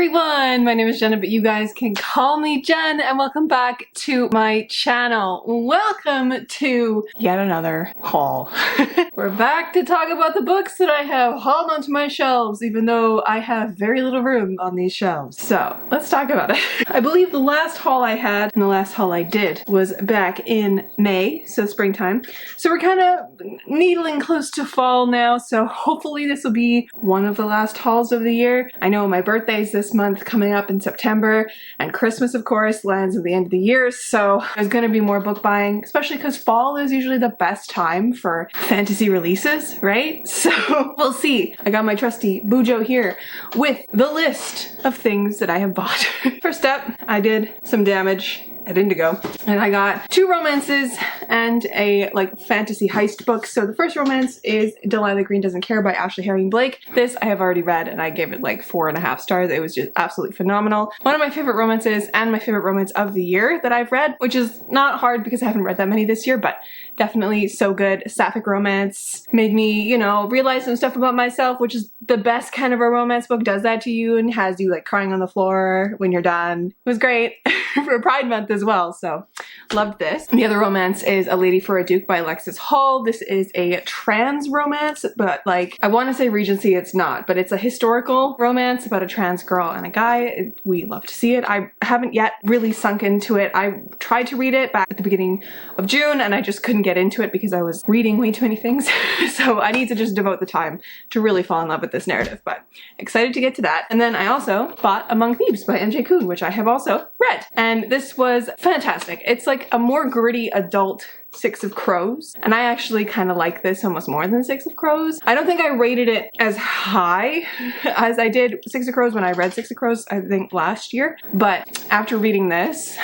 everyone, my name is Jenna, but you guys can call me Jen, and welcome back to my channel. Welcome to yet another haul. We're back to talk about the books that I have hauled onto my shelves, even though I have very little room on these shelves. So let's talk about it. I believe the last haul I had and the last haul I did was back in May, so springtime. So we're kind of needling close to fall now, so hopefully this will be one of the last hauls of the year. I know my birthday's this month coming up in September, and Christmas of course lands at the end of the year, so there's gonna be more book buying, especially because fall is usually the best time for fantasy releases, right? So we'll see. I got my trusty Bujo here with the list of things that I have bought. First up, I did some damage at Indigo, and I got 2 romances and a fantasy heist book. So the first romance is Delilah Green Doesn't Care by Ashley Herring Blake. This I have already read and I gave it 4.5 stars. It was just absolutely phenomenal. One of my favorite romances and my favorite romance of the year that I've read, which is not hard because I haven't read that many this year, but definitely so good. Sapphic romance made me, you know, realize some stuff about myself, which is the best kind of a romance book. Does that to you and has you crying on the floor when you're done. It was great for Pride Month as well, so loved this. The other romance is A Lady for a Duke by Alexis Hall. This is a trans romance, but I want to say Regency, it's not, but it's a historical romance about a trans girl and a guy. We love to see it. I haven't yet really sunk into it. I tried to read it back at the beginning of June and I just couldn't get into it because I was reading way too many things. So I need to just devote the time to really fall in love with this narrative, but excited to get to that. And then I also bought Among Thieves by MJ Kuhn, which I have also read. And this was fantastic. It's a more gritty adult Six of Crows, and I actually kind of like this almost more than Six of Crows. I don't think I rated it as high as I did Six of Crows when I read Six of Crows, I think last year, but after reading this,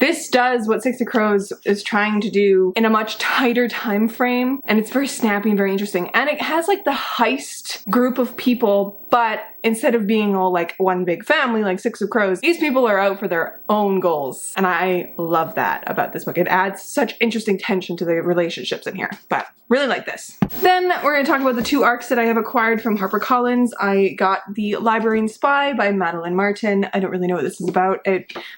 this does what Six of Crows is trying to do in a much tighter time frame, and it's very snappy and very interesting. And it has the heist group of people, but instead of being all one big family like Six of Crows, these people are out for their own goals. And I love that about this book. It adds such interesting tension to the relationships in here, but really like this. Then we're gonna talk about the 2 arcs that I have acquired from HarperCollins. I got The Librarian Spy by Madeline Martin. I don't really know what this is about.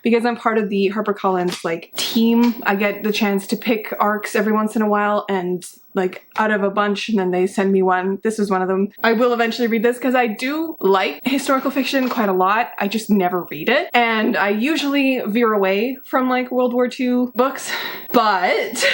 Because I'm part of the HarperCollins team, I get the chance to pick arcs every once in a while, and out of a bunch, and then they send me one. This is one of them. I will eventually read this because I do like historical fiction quite a lot. I just never read it. And I usually veer away from World War II books, but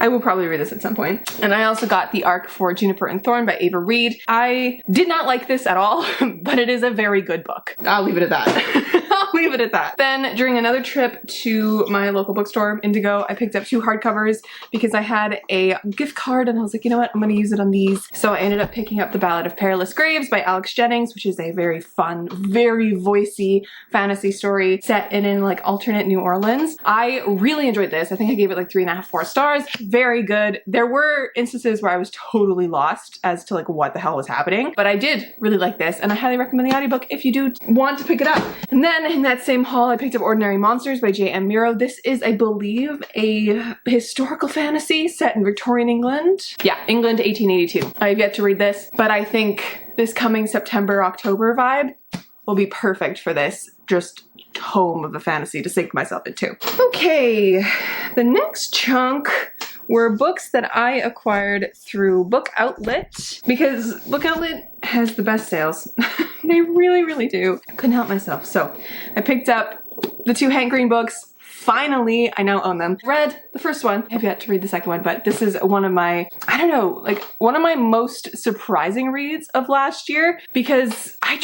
I will probably read this at some point. And I also got the arc for Juniper and Thorn by Ava Reed. I did not like this at all, but it is a very good book. I'll leave it at that. I'll leave it at that. Then during another trip to my local bookstore, Indigo, I picked up 2 hardcovers because I had a gift card and I was like, you know what, I'm gonna use it on these. So I ended up picking up The Ballad of Perilous Graves by Alex Jennings, which is a very fun, very voicey fantasy story set in alternate New Orleans. I really enjoyed this. I think I gave it 3.5, 4 stars. Very good. There were instances where I was totally lost as to what the hell was happening, but I did really like this, and I highly recommend the audiobook if you do want to pick it up. And then in that same haul, I picked up Ordinary Monsters by J.M. Miro. This is, I believe, a historical fantasy set in Victorian England. Yeah, England 1882. I have yet to read this, but I think this coming September, October vibe will be perfect for this just tome of a fantasy to sink myself into. Okay, the next chunk were books that I acquired through Book Outlet, because Book Outlet has the best sales. They really, really do. Couldn't help myself. So I picked up the 2 Hank Green books. Finally, I now own them. Read the first one. I have yet to read the second one, but this is one of my, I don't know, one of my most surprising reads of last year, because I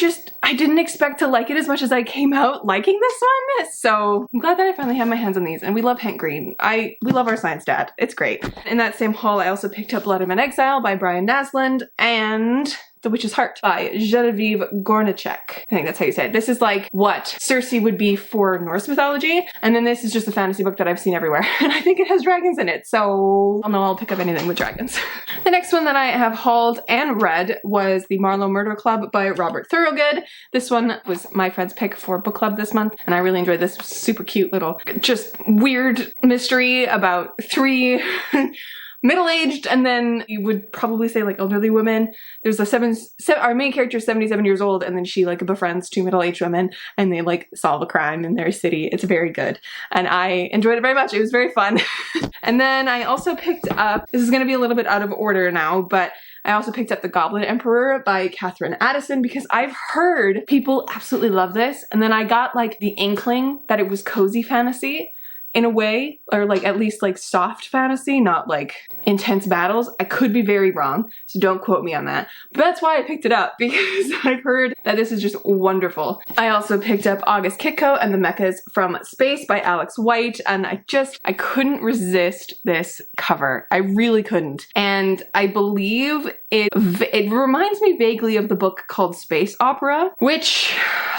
didn't expect to like it as much as I came out liking this one. So I'm glad that I finally have my hands on these, and we love Hank Green. We love our science dad. It's great. In that same haul, I also picked up Let Him in Exile by Brian Naslund and The Witch's Heart by Genevieve Gornichek. I think that's how you say it. This is what Circe would be for Norse mythology, and then this is just a fantasy book that I've seen everywhere, and I think it has dragons in it, so I'll know I'll pick up anything with dragons. The next one that I have hauled and read was The Marlowe Murder Club by Robert Thorogood. This one was my friend's pick for book club this month, and I really enjoyed this super cute little, just weird mystery about 3 middle-aged, and then you would probably say like elderly women. There's our main character is 77 years old, and then she like befriends two middle-aged women, and they like solve a crime in their city. It's very good, and I enjoyed it very much. It was very fun. And then I also picked up, this is going to be a little bit out of order now, but I also picked up The Goblin Emperor by Catherine Addison because I've heard people absolutely love this, and then I got like the inkling that it was cozy fantasy in a way, or like at least like soft fantasy, not like intense battles. I could be very wrong, so don't quote me on that. But that's why I picked it up, because I've heard that this is just wonderful. I also picked up August Kikko and the Mechas from Space by Alex White, and I couldn't resist this cover. I really couldn't. And I believe it reminds me vaguely of the book called Space Opera, which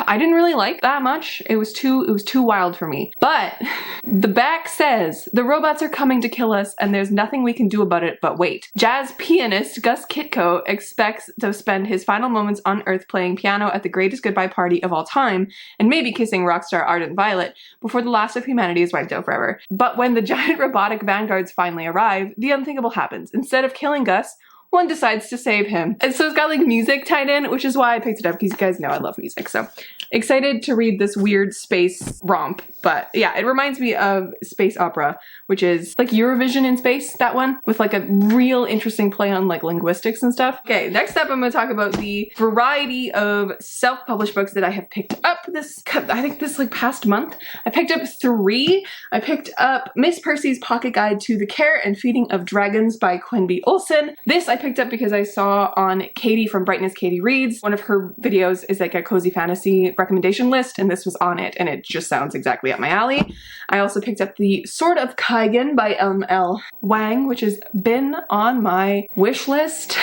I didn't really like that much. It was too wild for me. But the back says, the robots are coming to kill us and there's nothing we can do about it but wait. Jazz pianist Gus Kitko expects to spend his final moments on Earth playing piano at the greatest goodbye party of all time, and maybe kissing rock star Ardent Violet before the last of humanity is wiped out forever. But when the giant robotic vanguards finally arrive, the unthinkable happens. Instead of killing Gus, one decides to save him. And so it's got like music tied in, which is why I picked it up, because you guys know I love music. So excited to read this weird space romp. But yeah, it reminds me of Space Opera, which is like Eurovision in space, that one, with like a real interesting play on like linguistics and stuff. Okay, next up I'm going to talk about the variety of self-published books that I have picked up I think this like past month. I picked up 3. I picked up Miss Percy's Pocket Guide to the Care and Feeding of Dragons by Quenby Olson. This I picked up because I saw on Katie from Brightness Katie Reads, one of her videos is like a cozy fantasy recommendation list, and this was on it, and it just sounds exactly up my alley. I also picked up The Sword of Kaigan by L. Wang, which has been on my wish list,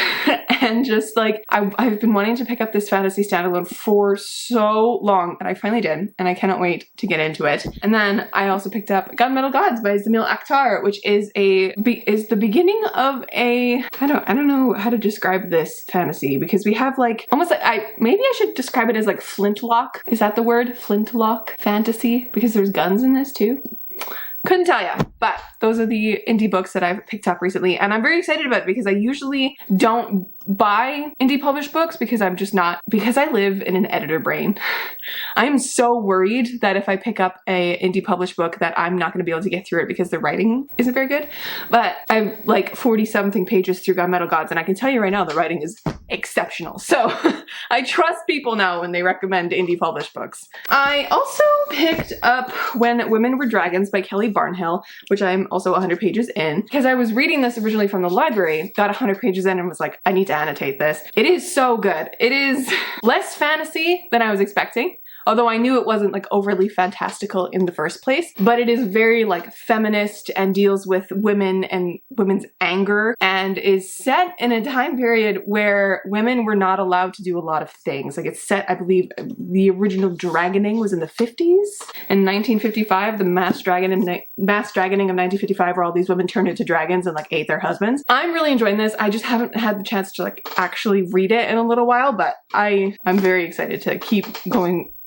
and just like, I've been wanting to pick up this fantasy standalone for so long, and I finally did, and I cannot wait to get into it. And then I also picked up Gunmetal Gods by Zamil Akhtar, which is the beginning of a, I don't know how to describe this fantasy, because we have like almost like maybe I should describe it as like flintlock. Is that the word? Flintlock fantasy? Because there's guns in this too. Couldn't tell ya, but those are the indie books that I've picked up recently, and I'm very excited about it because I usually don't buy indie published books because I live in an editor brain. I'm so worried that if I pick up a indie published book that I'm not going to be able to get through it because the writing isn't very good. But I'm like 40-something pages through Gunmetal Gods, and I can tell you right now the writing is exceptional. So I trust people now when they recommend indie published books. I also picked up When Women Were Dragons by Kelly Barnhill, which I'm also 100 pages in, because I was reading this originally from the library, got 100 pages in and was like, I need to annotate this. It is so good. It is less fantasy than I was expecting. Although I knew it wasn't like overly fantastical in the first place, but it is very like feminist and deals with women and women's anger, and is set in a time period where women were not allowed to do a lot of things. Like it's set, I believe the original dragoning was in the 50s. In 1955, the mass dragoning of 1955, where all these women turned into dragons and like ate their husbands. I'm really enjoying this. I just haven't had the chance to like actually read it in a little while, but I'm very excited to keep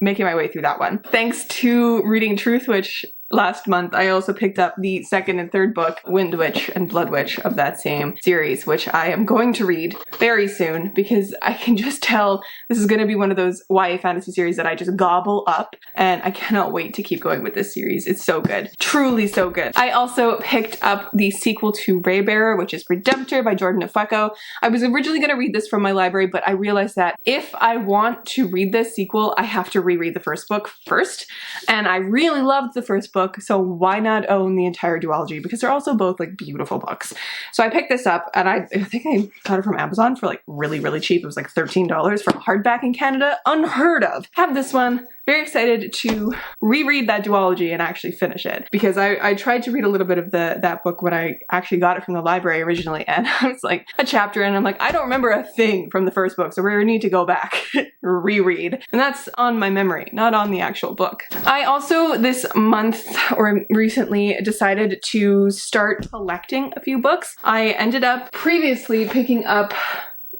making my way through that one. Thanks to reading Truth Witch last month, I also picked up the second and third book, Wind Witch and Blood Witch, of that same series, which I am going to read very soon because I can just tell this is going to be one of those YA fantasy series that I just gobble up, and I cannot wait to keep going with this series. It's so good. Truly so good. I also picked up the sequel to Raybearer, which is Redemptor by Jordan Afeco. I was originally going to read this from my library, but I realized that if I want to read this sequel, I have to reread the first book first, and I really loved the first book, so why not own the entire duology, because they're also both like beautiful books. So I picked this up, and I think I got it from Amazon for like really cheap. It was like $13 for a hardback in Canada. Unheard of. Have this one. Very excited to reread that duology and actually finish it, because I tried to read a little bit of that book when I actually got it from the library originally, and I was like a chapter and I'm like, I don't remember a thing from the first book, so we need to go back reread, and that's on my memory, not on the actual book. I also this month or recently decided to start collecting a few books. I ended up previously picking up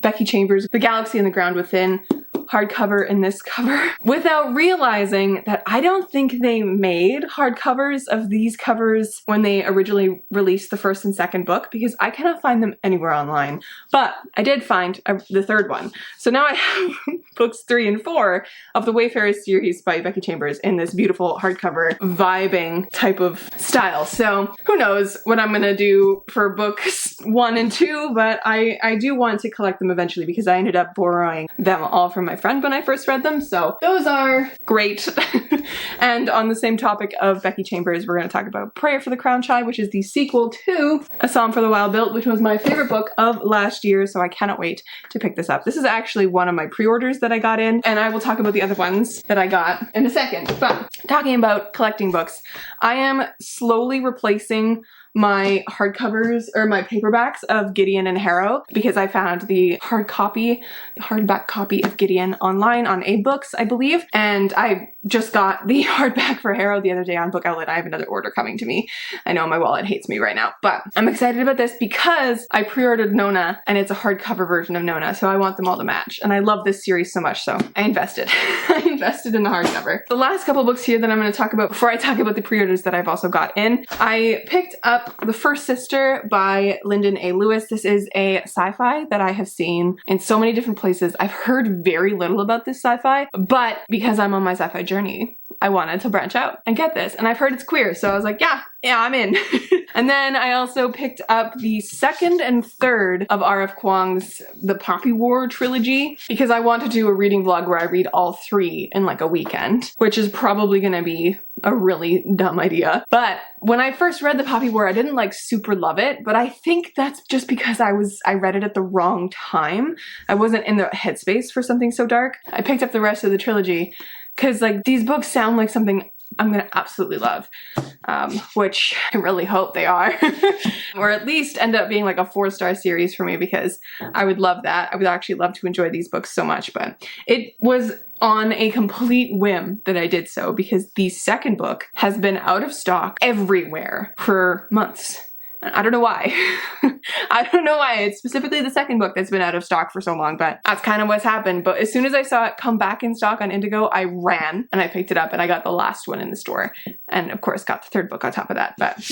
Becky Chambers' The Galaxy and the Ground Within, hardcover in this cover without realizing that I don't think they made hardcovers of these covers when they originally released the first and second book, because I cannot find them anywhere online. But I did find the third one. So now I have books 3 and 4 of the Wayfarers series by Becky Chambers in this beautiful hardcover vibing type of style. So who knows what I'm gonna do for books 1 and 2, but I do want to collect them eventually because I ended up borrowing them all from my friend when I first read them. So those are great. And on the same topic of Becky Chambers, we're gonna talk about Prayer for the Crown Child, which is the sequel to A Psalm for the Wild Built, which was my favorite book of last year. So I cannot wait to pick this up. This is actually one of my pre-orders that I got in, and I will talk about the other ones that I got in a second. But talking about collecting books, I am slowly replacing my hardcovers or my paperbacks of Gideon and Harrow because I found the hardback copy of Gideon online on AbeBooks, I believe, and I just got the hardback for Harrow the other day on Book Outlet. I have another order coming to me. I know my wallet hates me right now, but I'm excited about this because I pre-ordered Nona and it's a hardcover version of Nona, so I want them all to match. And I love this series so much, so I invested. I invested in the hardcover. The last couple books here that I'm going to talk about before I talk about the pre-orders that I've also got in, I picked up The First Sister by Lyndon A. Lewis. This is a sci-fi that I have seen in so many different places. I've heard very little about this sci-fi, but because I'm on my sci-fi journey, I wanted to branch out and get this. And I've heard it's queer, so I was like, yeah, I'm in. And then I also picked up the second and third of R.F. Kuang's The Poppy War trilogy because I want to do a reading vlog where I read all 3 in like a weekend, which is probably gonna be a really dumb idea. But when I first read The Poppy War, I didn't like super love it, but I think that's just because I read it at the wrong time. I wasn't in the headspace for something so dark. I picked up the rest of the trilogy because like these books sound like something I'm gonna absolutely love, which I really hope they are, or at least end up being like a 4-star series for me because I would love that. I would actually love to enjoy these books so much, but it was on a complete whim that I did so because the second book has been out of stock everywhere for months. I don't know why. I don't know why. It's specifically the second book that's been out of stock for so long, but that's kind of what's happened. But as soon as I saw it come back in stock on Indigo, I ran and I picked it up and I got the last one in the store. And of course got the third book on top of that. But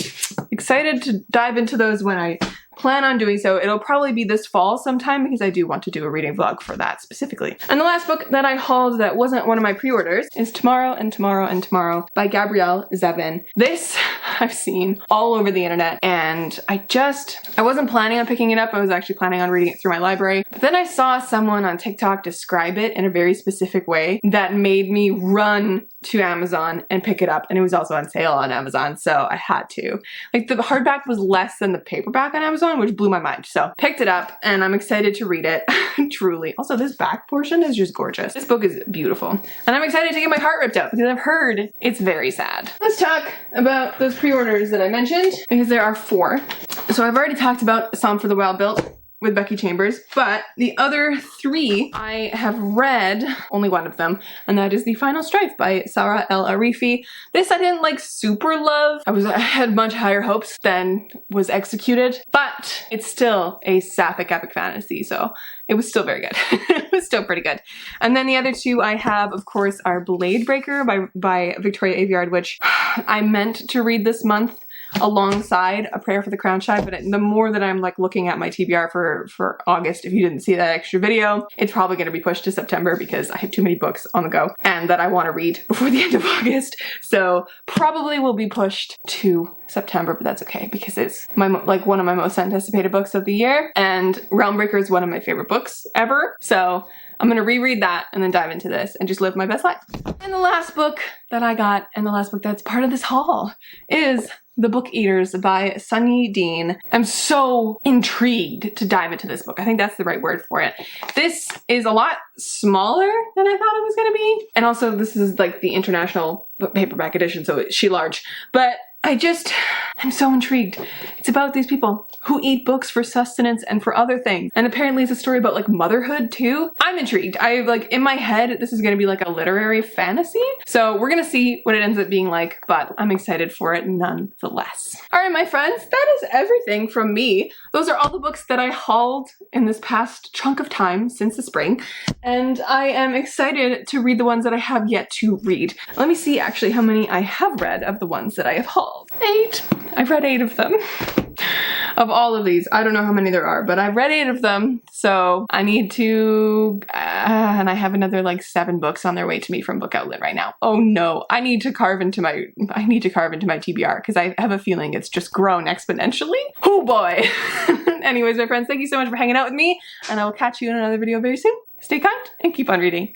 excited to dive into those when I plan on doing so. It'll probably be this fall sometime because I do want to do a reading vlog for that specifically. And the last book that I hauled that wasn't one of my pre-orders is Tomorrow and Tomorrow and Tomorrow by Gabrielle Zevin. This I've seen all over the internet and I wasn't planning on picking it up. I was actually planning on reading it through my library. But then I saw someone on TikTok describe it in a very specific way that made me run to Amazon and pick it up. And it was also on sale on Amazon, so I had to. Like the hardback was less than the paperback on Amazon, which blew my mind. So picked it up and I'm excited to read it, truly. Also, this back portion is just gorgeous. This book is beautiful. And I'm excited to get my heart ripped out because I've heard it's very sad. Let's talk about those pre-orders that I mentioned because there are 4. So I've already talked about A Psalm for the Wild Built with Becky Chambers, but the other 3 I have read, only one of them, and that is The Final Strife by Sarah El Arifi. This I didn't like super love. I had much higher hopes than was executed, but it's still a sapphic epic fantasy, so it was still very good. It was still pretty good. And then the other 2 I have, of course, are Blade Breaker by Victoria Aveyard, which I meant to read this month alongside A Prayer for the Crown Child, but the more that I'm like looking at my TBR for August, if you didn't see that extra video, it's probably going to be pushed to September because I have too many books on the go and that I want to read before the end of August. So probably will be pushed to September, but that's okay because it's like one of my most anticipated books of the year, and Realmbreaker is one of my favorite books ever. So I'm gonna reread that and then dive into this and just live my best life. And the last book that I got, and the last book that's part of this haul, is The Book Eaters by Sunyi Dean. I'm so intrigued to dive into this book. I think that's the right word for it. This is a lot smaller than I thought it was gonna be. And also this is like the international paperback edition, so it's she large. But I'm so intrigued. It's about these people who eat books for sustenance and for other things. And apparently it's a story about like motherhood too. I'm intrigued. In my head, this is gonna be like a literary fantasy. So we're gonna see what it ends up being like, but I'm excited for it nonetheless. All right, my friends, that is everything from me. Those are all the books that I hauled in this past chunk of time since the spring. And I am excited to read the ones that I have yet to read. Let me see actually how many I have read of the ones that I have hauled. 8. I've read 8 of them. Of all of these, I don't know how many there are, but I've read 8 of them, so I need to, and I have another like 7 books on their way to me from Book Outlet right now. Oh no, I need to carve into my TBR because I have a feeling it's just grown exponentially. Oh boy. Anyways, my friends, thank you so much for hanging out with me, and I will catch you in another video very soon. Stay kind and keep on reading.